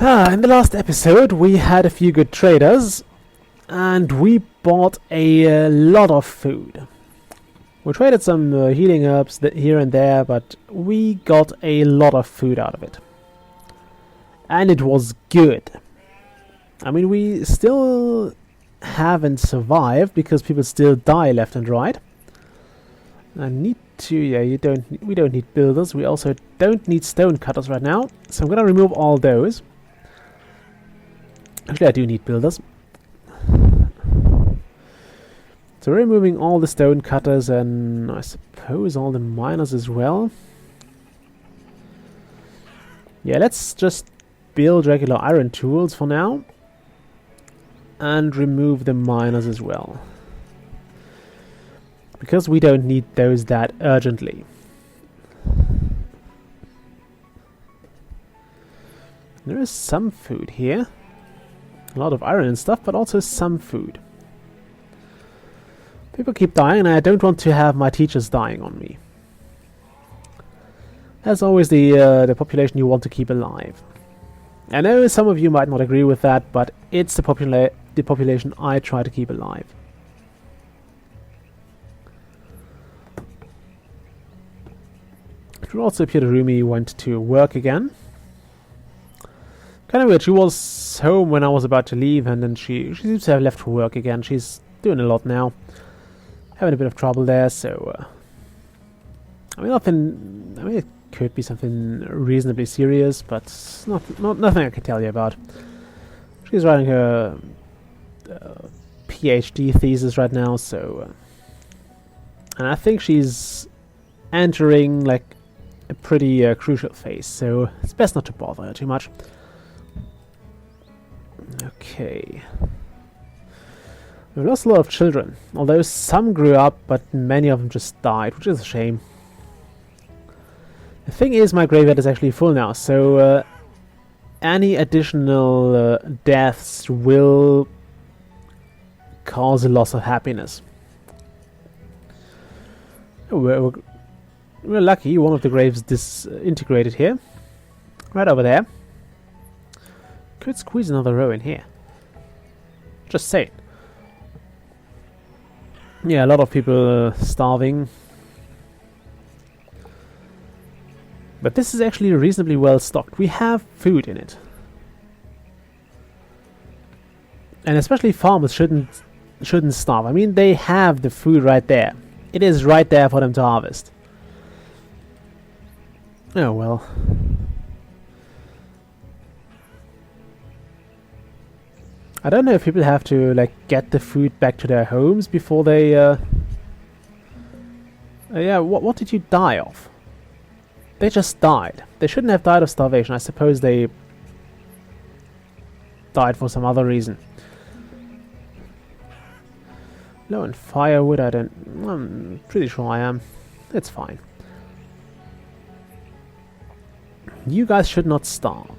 In the last episode we had a few good traders and we bought a lot of food. We traded some healing herbs here and there, but we got a lot of food out of it. And it was good. I mean, we still haven't survived because people still die left and right. I need to, we don't need builders. We also don't need stone cutters right now. So I'm gonna remove all those. Actually, I do need builders. So we're removing all the stone cutters and I suppose all the miners as well. Yeah, let's just build regular iron tools for now. And remove the miners as well. Because we don't need those that urgently. There is some food here. A lot of iron and stuff, but also some food. People keep dying and I don't want to have my teachers dying on me. That's always the population you want to keep alive. I know some of you might not agree with that, but it's the population I try to keep alive. It will also appear that Rumi went to work again. Kind of weird, she was home when I was about to leave and then she seems to have left for work again. She's doing a lot now. Having a bit of trouble there, so... I mean, it could be something reasonably serious, but nothing I can tell you about. She's writing her PhD thesis right now, so... and I think she's entering, like, a pretty crucial phase, so it's best not to bother her too much. Okay. We lost a lot of children, although some grew up, but many of them just died, which is a shame. The thing is, my graveyard is actually full now, so any additional deaths will cause a loss of happiness. We're lucky, one of the graves disintegrated here. Right over there. Could squeeze another row in here. Just saying. Yeah, a lot of people starving. But this is actually reasonably well stocked. We have food in it. And especially farmers shouldn't starve. I mean, they have the food right there. It is right there for them to harvest. Oh well. I don't know if people have to like get the food back to their homes before they yeah, what did you die of? They just died. They shouldn't have died of starvation. I suppose they died for some other reason. Low on firewood, I'm pretty sure I am. It's fine. You guys should not starve.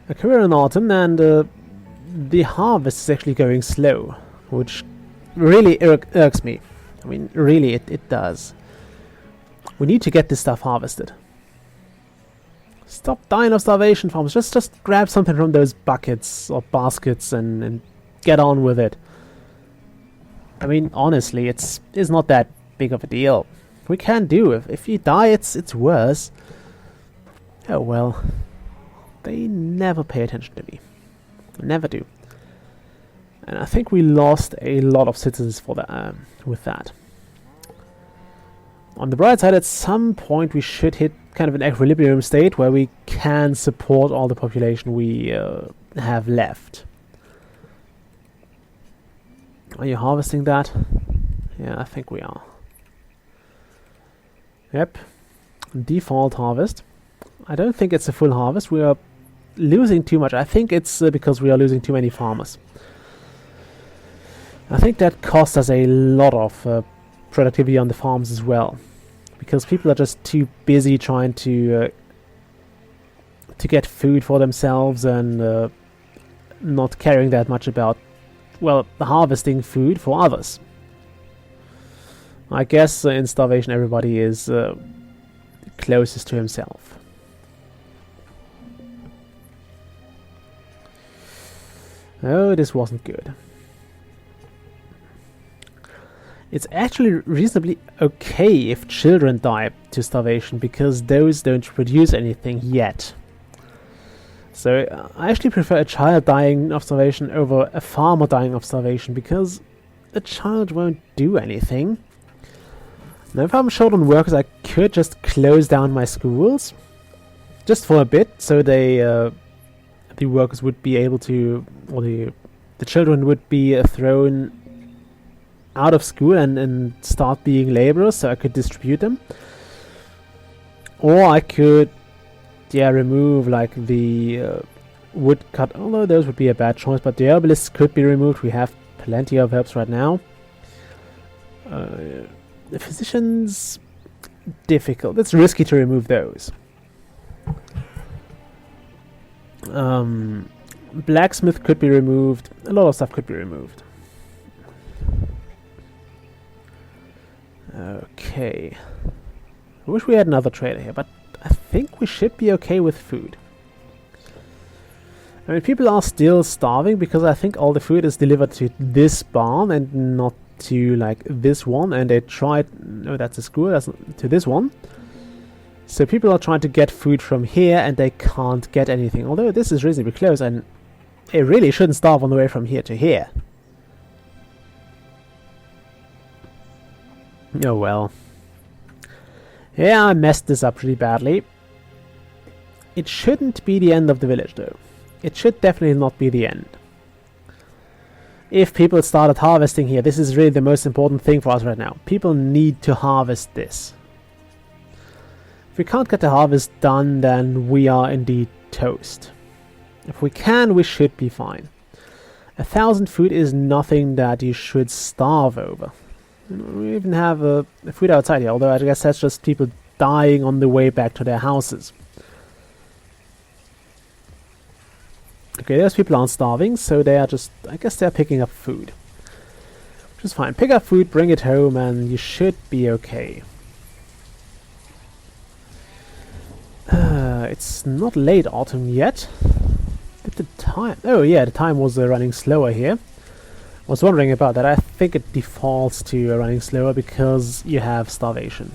A career in autumn and the harvest is actually going slow, which really irks me. I mean, really, it does. We need to get this stuff harvested. Stop dying of starvation, farmers. Just grab something from those buckets or baskets and get on with it. I mean, honestly, it's not that big of a deal. We can do it. If you die, it's worse. Oh well. They never pay attention to me. Never do. And I think we lost a lot of citizens for that, with that. On the bright side, at some point we should hit kind of an equilibrium state where we can support all the population we have left. Are you harvesting that? Yeah, I think we are. Yep. Default harvest. I don't think it's a full harvest. We are losing too much. I think it's because we are losing too many farmers. I think that cost us a lot of productivity on the farms as well, because people are just too busy trying to get food for themselves and not caring that much about, well, harvesting food for others. I guess in starvation everybody is closest to himself. Oh, this wasn't good. It's actually reasonably okay if children die to starvation, because those don't produce anything yet. So I actually prefer a child dying of starvation over a farmer dying of starvation, because a child won't do anything. Now if I'm short on workers, I could just close down my schools, just for a bit, so the workers would be able to, or the children would be thrown out of school and start being laborers, so I could distribute them. Or I could, remove like the woodcut, although those would be a bad choice, but the herbalists could be removed. We have plenty of herbs right now. The physicians, difficult. It's risky to remove those. Blacksmith could be removed. A lot of stuff could be removed. Okay. I wish we had another trader here, but I think we should be okay with food. I mean, people are still starving because I think all the food is delivered to this barn and not to, like, this one. And they tried... No, that's a school. That's to this one. So people are trying to get food from here and they can't get anything. Although this is reasonably close and it really shouldn't starve on the way from here to here. Oh well. Yeah, I messed this up pretty badly. It shouldn't be the end of the village though. It should definitely not be the end. If people started harvesting here, this is really the most important thing for us right now. People need to harvest this. If we can't get the harvest done, then we are indeed toast. If we can, we should be fine. 1,000 food is nothing that you should starve over. We even have food outside here, although I guess that's just people dying on the way back to their houses. Okay, those people aren't starving, so they are just... I guess they're picking up food. Which is fine. Pick up food, bring it home, and you should be okay. It's not late autumn yet. But the time... Oh yeah, the time was running slower here. I was wondering about that. I think it defaults to running slower because you have starvation.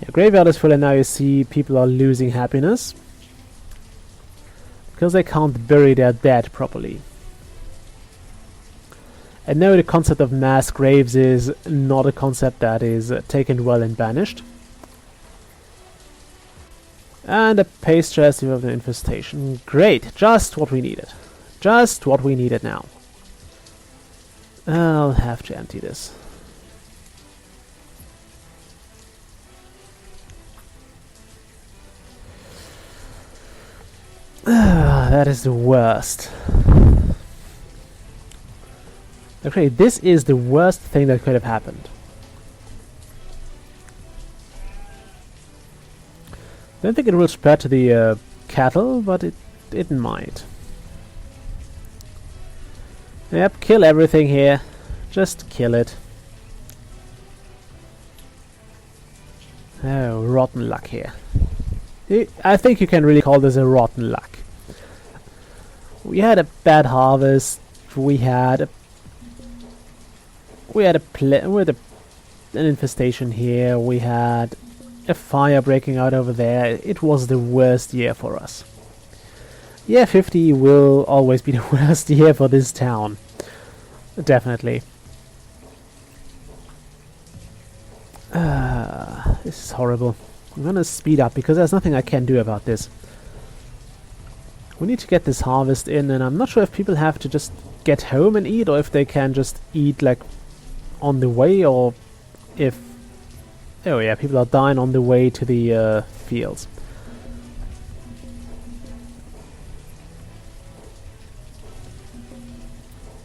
Yeah, graveyard is full and now you see people are losing happiness. Because they can't bury their dead properly. And no, the concept of mass graves is not a concept that is taken well in Banished. And a paste chest of the infestation. Great, just what we needed. Just what we needed now. I'll have to empty this. That is the worst. Okay, this is the worst thing that could have happened. I don't think it will spread to the cattle, but it might. Yep, kill everything here. Just kill it. Oh, rotten luck here. I think you can really call this a rotten luck. We had a bad harvest. We had an infestation here. We had a fire breaking out over there. It was the worst year for us. Year 50 will always be the worst year for this town. Definitely. This is horrible. I'm gonna speed up because there's nothing I can do about this. We need to get this harvest in, and I'm not sure if people have to just get home and eat, or if they can just eat like on the way, or if... Oh yeah, people are dying on the way to the fields.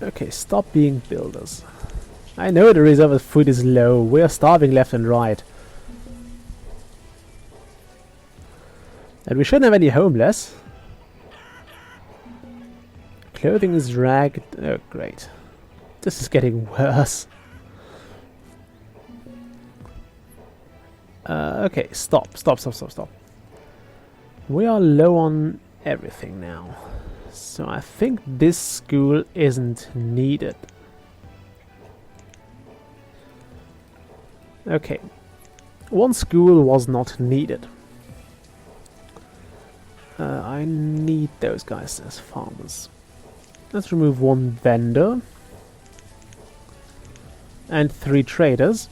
Okay, stop being builders. I know the reserve of food is low. We are starving left and right. And we shouldn't have any homeless. Clothing is ragged. Oh, great. This is getting worse. Okay, stop. We are low on everything now. So I think this school isn't needed. Okay. One school was not needed. I need those guys as farmers. Let's remove one vendor. And 3 traders.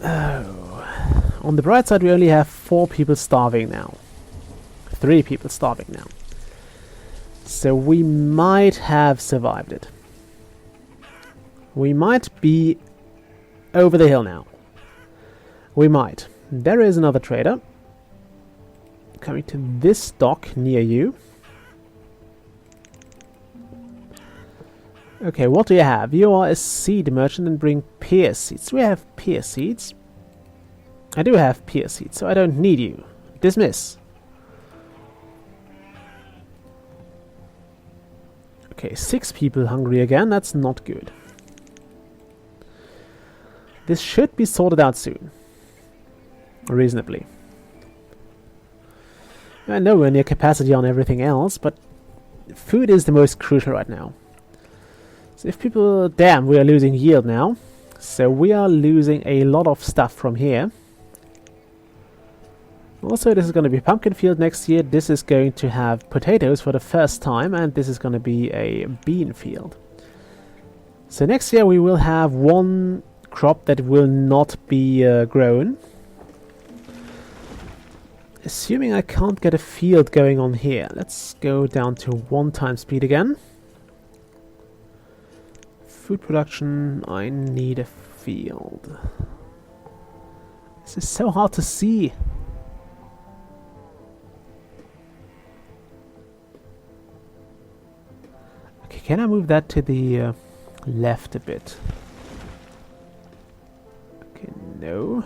Oh. On the bright side, we only have 4 people starving now. 3 people starving now. So we might have survived it. We might be over the hill now. We might. There is another trader coming to this dock near you. Okay, what do you have? You are a seed merchant and bring pear seeds. Do we have pear seeds? I do have pear seeds, so I don't need you. Dismiss. Okay, 6 people hungry again. That's not good. This should be sorted out soon. Reasonably. I know we're near capacity on everything else, but food is the most crucial right now. So if people... Damn, we are losing yield now. So we are losing a lot of stuff from here. Also, this is going to be pumpkin field next year. This is going to have potatoes for the first time, and this is going to be a bean field. So next year we will have one crop that will not be grown. Assuming I can't get a field going on here. Let's go down to 1 times speed again. Food production, I need a field. This is so hard to see. Okay, can I move that to the left a bit? Okay, no.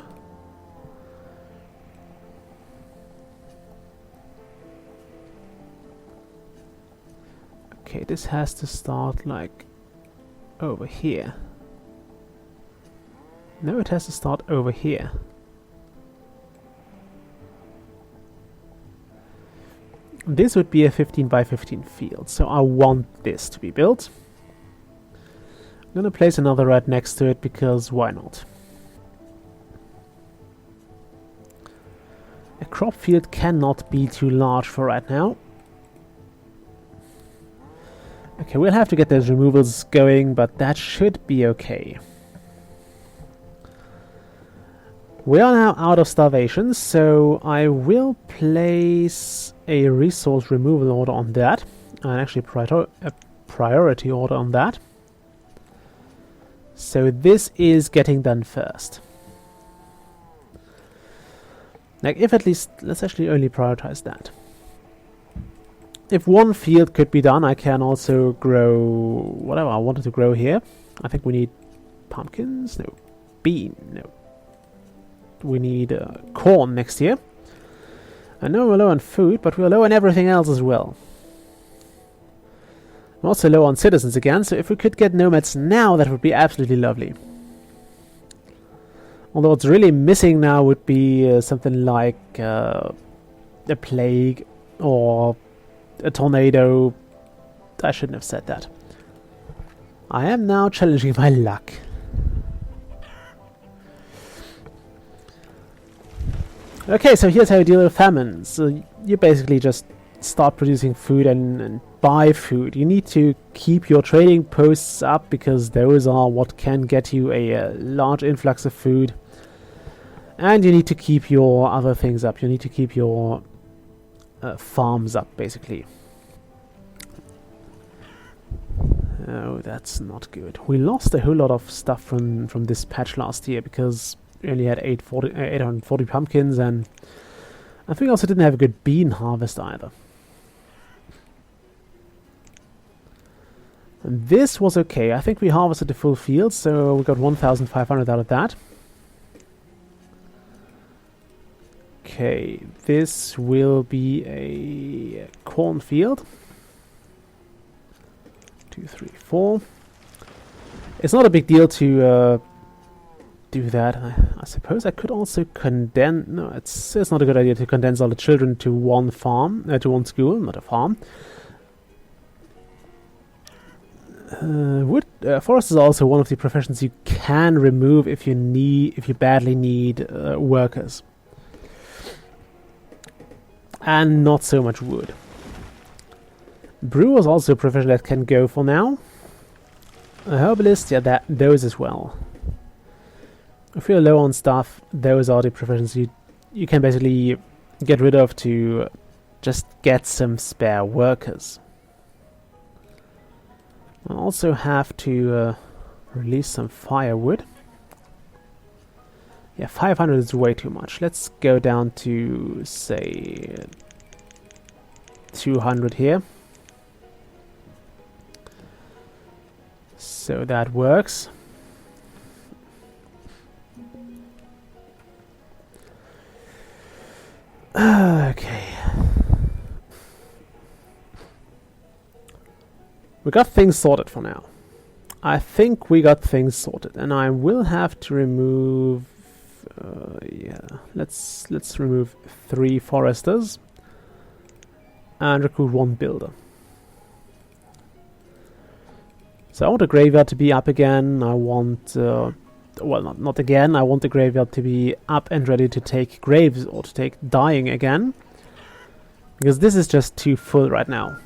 Okay, this has to start like over here. No, it has to start over here. This would be a 15 by 15 field, so I want this to be built. I'm gonna place another right next to it because why not? A crop field cannot be too large for right now. Okay, we'll have to get those removals going, but that should be okay. We are now out of starvation, so I will place a resource removal order on that, and actually a priority order on that. So this is getting done first. Like, if at least, let's actually only prioritize that. If one field could be done, I can also grow whatever I wanted to grow here. I think we need pumpkins, no, bean, no. We need corn next year. I know we're low on food, but we're low on everything else as well. I'm also low on citizens again, so if we could get nomads now, that would be absolutely lovely. Although what's really missing now would be something like a plague or a tornado. I shouldn't have said that. I am now challenging my luck. Okay, so here's how you deal with famine. So you basically just start producing food and buy food. You need to keep your trading posts up because those are what can get you a large influx of food. And you need to keep your other things up. You need to keep your farms up, basically. Oh, that's not good. We lost a whole lot of stuff from this patch last year because we only had 840 pumpkins, and I think also didn't have a good bean harvest either. And this was okay. I think we harvested the full field, so we got 1,500 out of that. Okay, this will be a cornfield. 2, 3, 4. It's not a big deal to do that. I suppose I could also condense... No, it's not a good idea to condense all the children to one farm, to one school, not a farm. Forest is also one of the professions you can remove if you badly need workers. And not so much wood. Brewer is also a profession that can go for now. A herbalist, yeah, those as well. If you're low on stuff, those are the professions you can basically get rid of to just get some spare workers. I'll also have to release some firewood. Yeah, 500 is way too much. Let's go down to, say, 200 here. So that works. Okay. We got things sorted for now. I think we got things sorted, and I will have to remove... yeah, let's remove 3 foresters and recruit 1 builder. So I want the graveyard to be up again. I want, well, not again. I want the graveyard to be up and ready to take graves or to take dying again, because this is just too full right now.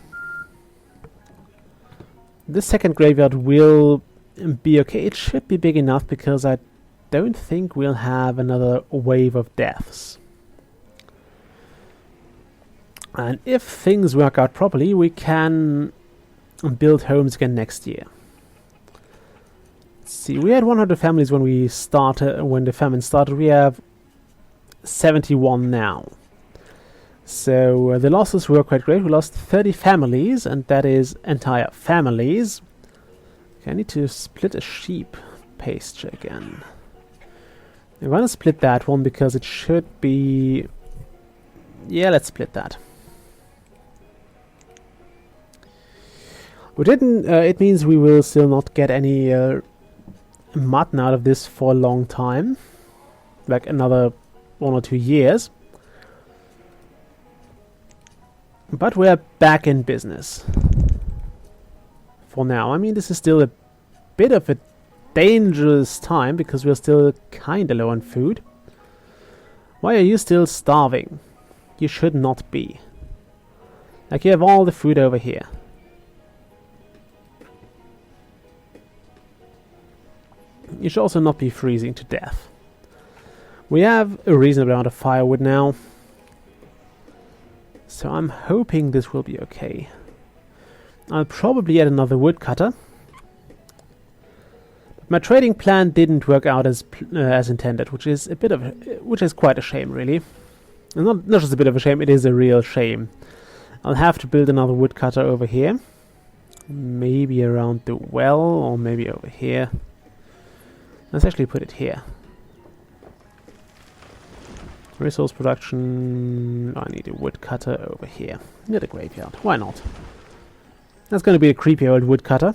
This second graveyard will be okay. It should be big enough because I don't think we'll have another wave of deaths. And if things work out properly, we can build homes again next year. Let's see, we had 100 families when we started. When the famine started, we have 71 now. So the losses were quite great. We lost 30 families, and that is entire families. Okay, I need to split a sheep pasture again. I'm gonna split that one because it should be... Yeah, let's split that. We didn't... it means we will still not get any mutton out of this for a long time. Like another 1 or 2 years. But we're back in business. For now. I mean, this is still a bit of a dangerous time because we're still kinda low on food. Why are you still starving? You should not be. Like, you have all the food over here. You should also not be freezing to death. We have a reasonable amount of firewood now. So I'm hoping this will be okay. I'll probably add another woodcutter. My trading plan didn't work out as intended, which is quite a shame, really. Not just a bit of a shame; it is a real shame. I'll have to build another woodcutter over here, maybe around the well, or maybe over here. Let's actually put it here. Resource production. I need a woodcutter over here near the graveyard. Why not? That's going to be a creepy old woodcutter.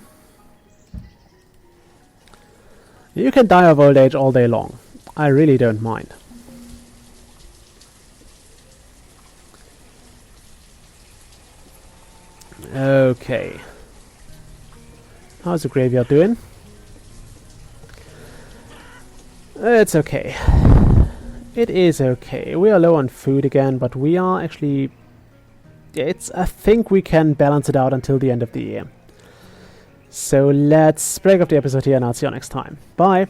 You can die of old age all day long. I really don't mind. Okay. How's the graveyard doing? It's okay. It is okay. We are low on food again, but we are actually... I think we can balance it out until the end of the year. So let's break up the episode here and I'll see you next time. Bye!